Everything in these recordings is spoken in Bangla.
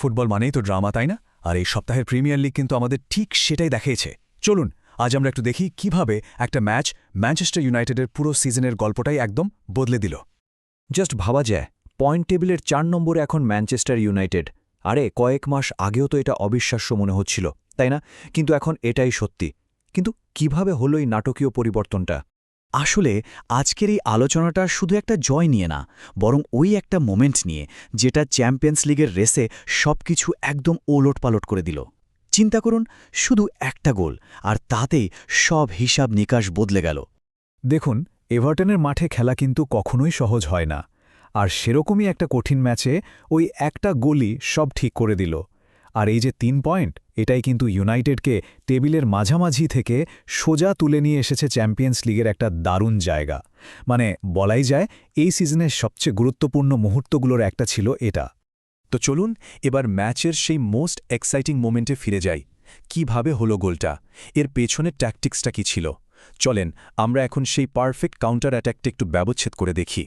ফুটবল মানেই তো ড্রামা, তাই না? আর এই সপ্তাহের প্রিমিয়ার লিগ কিন্তু আমাদের ঠিক সেটাই দেখিয়েছে। চলুন আজ আমরা একটু দেখি কিভাবে একটা ম্যাচ ম্যানচেস্টার ইউনাইটেডের পুরো সিজনের গল্পটাই একদম বদলে দিল। জাস্ট ভাবা যায়, পয়েন্ট টেবিলের ৪ নম্বরে এখন ম্যানচেস্টার ইউনাইটেড। আরে কয়েক মাস আগেও তো এটা অবিশ্বাস্য মনে হচ্ছিল, তাই না? কিন্তু এখন এটাই সত্যি। কিন্তু কিভাবে হলো এই নাটকীয় পরিবর্তনটা? আসলে আজকের এই আলোচনাটা শুধু একটা জয় নিয়ে না, বরং ওই একটা মোমেন্ট নিয়ে যেটা চ্যাম্পিয়ন্স লিগের রেসে সবকিছু একদম ওলটপালট করে দিল। চিন্তা করুন, শুধু একটা গোল, আর তাতেই সব হিসাব নিকাশ বদলে গেল। দেখুন, এভারটনের মাঠে খেলা কিন্তু কখনোই সহজ হয় না, আর সেরকমই একটা কঠিন ম্যাচে ওই একটা গোলই সব ঠিক করে দিল। আর এই যে ৩ পয়েন্ট, এটাই কিন্তু ইউনাইটেডকে টেবিলের মাঝামাঝি থেকে সোজা তুলে নিয়ে এসেছে চ্যাম্পিয়ন্স লিগের একটা দারুণ জায়গা। মানে বলাই যায় এই সিজনের সবচেয়ে গুরুত্বপূর্ণ মুহূর্তগুলোর একটা ছিল এটা। তো চলুন এবার ম্যাচের সেই মোস্ট এক্সাইটিং মোমেন্টে ফিরে যাই। কিভাবে হলো গোলটা, এর পেছনের ট্যাকটিক্সটা কি ছিল? চলেন আমরা এখন সেই পারফেক্ট কাউন্টার অ্যাটাকটা একটু ব্যবচ্ছেদ করে দেখি।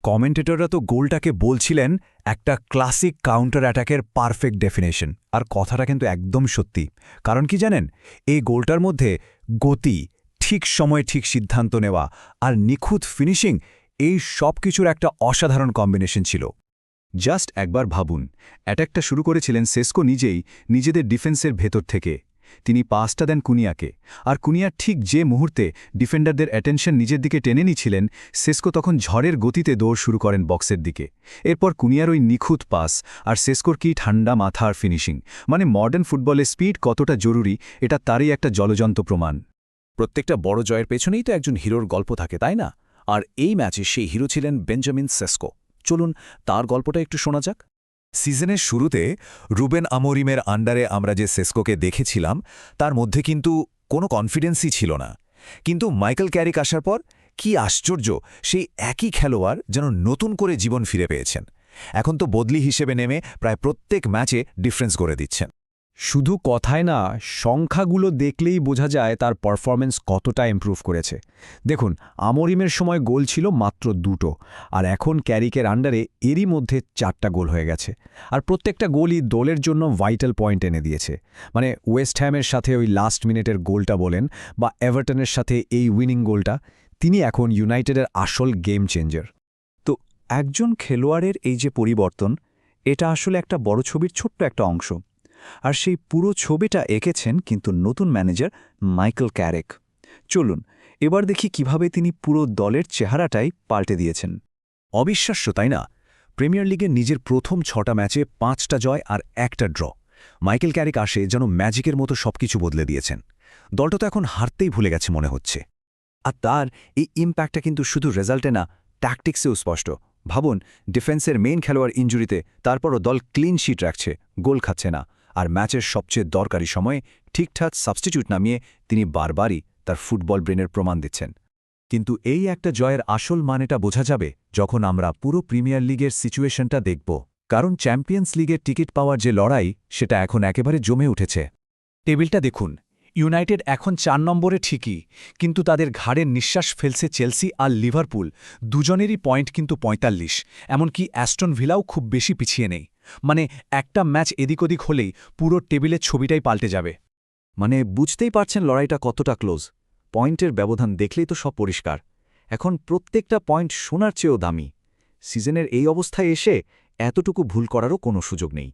কমেন্টেটররা তো গোলটাকে বলছিলেন একটা ক্লাসিক কাউন্টার অ্যাটাকের পারফেক্ট ডেফিনেশন, আর কথাটা কিন্তু একদম সত্যি। কারণ কি জানেন, এই গোলটার মধ্যে গতি, ঠিক সময়ে ঠিক সিদ্ধান্ত নেওয়া আর নিখুঁত ফিনিশিং, এই সব কিছুর একটা অসাধারণ কম্বিনেশন ছিল। জাস্ট একবার ভাবুন, অ্যাটাকটা শুরু করেছিলেন সেস্কো নিজেই, নিজেদের ডিফেন্সের ভেতর থেকে। তিনি পাসটা দেন কুনিয়াকে, আর কুনিয়ার ঠিক যে মুহূর্তে ডিফেন্ডারদের অ্যাটেনশন নিজের দিকে টেনে নিচ্ছিলেন, সেস্কো তখন ঝড়ের গতিতে দৌড় শুরু করেন বক্সের দিকে। এরপর কুনিয়ার ওই নিখুঁত পাস, আর সেস্কোর কি ঠান্ডা মাথা আর ফিনিশিং। মানে মডার্ন ফুটবলে স্পিড কতটা জরুরি, এটা তারই একটা জলজন্ত প্রমাণ। প্রত্যেকটা বড় জয়ের পেছনেই তো একজন হিরোর গল্প থাকে, তাই না? আর এই ম্যাচে সেই হিরো ছিলেন বেঞ্জামিন সেস্কো। চলুন তার গল্পটা একটু শোনা যাক। সিজনের শুরুতে রুবেন আমোরিমের আন্ডারে আমরা যে সেস্কোকে দেখেছিলাম, তার মধ্যে কিন্তু কোনো কনফিডেন্সই ছিল না। কিন্তু মাইকেল ক্যারিক আসার পর কি আশ্চর্য, সেই একই খেলোয়াড় যেন নতুন করে জীবন ফিরে পেয়েছেন। এখন তো বদলি হিসেবে নেমে প্রায় প্রত্যেক ম্যাচে ডিফারেন্স করে দিচ্ছেন। শুধু কথায় না, সংখ্যাগুলো দেখলেই বোঝা যায় তার পারফরম্যান্স কতটা ইমপ্রুভ করেছে। দেখুন, আমোরিমের সময় গোল ছিল মাত্র 2টো, আর এখন ক্যারিকের আন্ডারে এরই মধ্যে 4টা গোল হয়ে গেছে। আর প্রত্যেকটা গোলই দলের জন্য ভাইটাল পয়েন্ট এনে দিয়েছে। মানে ওয়েস্ট হ্যামের সাথে ওই লাস্ট মিনিটের গোলটা বলেন, বা এভারটনের সাথে এই উইনিং গোলটা, তিনি এখন ইউনাইটেডের আসল গেম চেঞ্জার। তো একজন খেলোয়াড়ের এই যে পরিবর্তন, এটা আসলে একটা বড় ছবির ছোট্ট একটা অংশ। আর সেই পুরো ছবিটা এঁকেছেন কিন্তু নতুন ম্যানেজার মাইকেল ক্যারিক। চলুন এবার দেখি কিভাবে তিনি পুরো দলের চেহারাটাই পাল্টে দিয়েছেন। অবিশ্বাস্য, তাই না? প্রিমিয়ার লিগের নিজের প্রথম 6টা ম্যাচে 5টা জয় আর একটা ড্র। মাইকেল ক্যারিক আসে যেন ম্যাজিকের মতো সবকিছু বদলে দিয়েছেন। দলটা তো এখন হারতেই ভুলে গেছে মনে হচ্ছে। আর তার এই ইম্প্যাক্টটা কিন্তু শুধু রেজাল্টে না, ট্যাকটিক্সেও স্পষ্ট। ভাবুন, ডিফেন্সের মেইন খেলোয়াড় ইনজুরিতে, তারপরও দল ক্লিন শিট রাখছে, গোল খাচ্ছে না। আর ম্যাচের সবচেয়ে দরকারি সময়ে ঠিকঠাক সাবস্টিটিউট নামিয়ে তিনি বারবারই তার ফুটবল ব্রেনের প্রমাণ দিচ্ছেন। কিন্তু এই একটা জয়ের আসল মানেটা বোঝা যাবে যখন আমরা পুরো প্রিমিয়ার লিগের সিচুয়েশনটা দেখব। কারণ চ্যাম্পিয়ন্স লিগের টিকিট পাওয়ার যে লড়াই, সেটা এখন একেবারে জমে উঠেছে। টেবিলটা দেখুন, ইউনাইটেড এখন 4 নম্বরে ঠিকই, কিন্তু তাদের ঘাড়ের নিঃশ্বাস ফেলছে চেলসি আর লিভারপুল। দুজনেরই পয়েন্ট কিন্তু 45। এমনকি অ্যাস্টন ভিলাও খুব বেশি পিছিয়ে নেই। মানে একটা ম্যাচ এদিক ওদিক হলেই পুরো টেবিলের ছবিটাই পাল্টে যাবে। মানে বুঝতেই পারছেন লড়াইটা কতটা ক্লোজ। পয়েন্টের ব্যবধান দেখলেই তো সব পরিষ্কার। এখন প্রত্যেকটা পয়েন্ট সোনার চেয়েও দামি। সিজনের এই অবস্থায় এসে এতটুকু ভুল করারও কোনো সুযোগ নেই।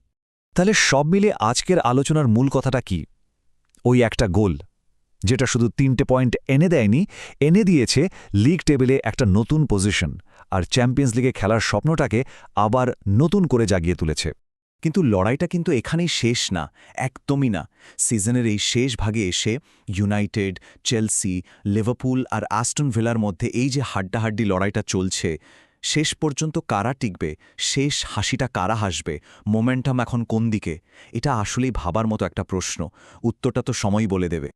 তাহলে সব মিলে আজকের আলোচনার মূল কথাটা কি? ওই একটা গোল, যেটা শুধু 3টে পয়েন্ট এনে দেয়নি, এনে দিয়েছে লিগ টেবিলে একটা নতুন পজিশন, আর চ্যাম্পিয়ন্স লিগে খেলার স্বপ্নটাকে আবার নতুন করে জাগিয়ে তুলেছে। কিন্তু লড়াইটা কিন্তু এখানেই শেষ না, একদমই না। সিজনের এই শেষ ভাগে এসে ইউনাইটেড, চেলসি, লিভারপুল আর অ্যাস্টন ভিলার মধ্যে এই যে হাড্ডাহাড্ডি লড়াইটা চলছে, শেষ পর্যন্ত কারা টিকবে, শেষ হাসিটা কারা হাসবে, মোমেন্টাম এখন কোন দিকে, এটা আসলেই ভাবার মতো একটা প্রশ্ন। উত্তরটা তো সময়ই বলে দেবে।